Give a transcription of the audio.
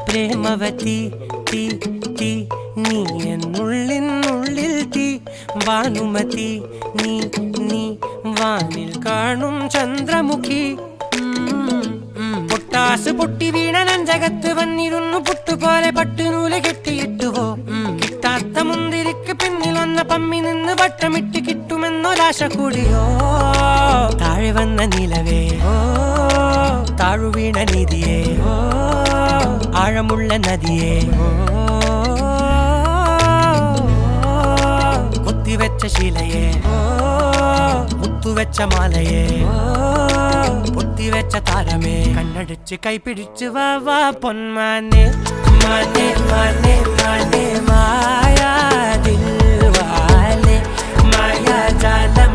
പ്രേമവതി തീ തീ നീ എന്നുള്ളിനുള്ളിൽ തീ ഭാനുമതി നീ നീ വാനിൽ കാണും ചന്ദ്രമുഖി പൊട്ടാസ് പൊട്ടി വീണ നെഞ്ചകത്ത് വന്നിരുന്നു പുട്ടുപോലെ പട്ടുനൂല് കെട്ടിയിട്ടുവോ കിട്ടാത്ത മുന്തിരിക്ക് പിന്നിൽ വന്ന പമ്മി നിന്ന് വട്ടമിട്ട് കിട്ടുമെന്നൊരാശ കൂടിയോ താഴെ വന്ന നിലവേ താഴു വീണ നിധിയേ ആഴമുള്ള നദിയേ കൊത്തിവെച്ച ശിലയേ മുത്തുവെച്ച മാലയേ പൊത്തിവെച്ച താരമേ കണ്ണടിച്ച് കൈപിടിച്ച് വാ വാ പൊന്മാനെ മാനെ മാനെ മാനെ മായാ ദിൽവാലെ മായാജാലം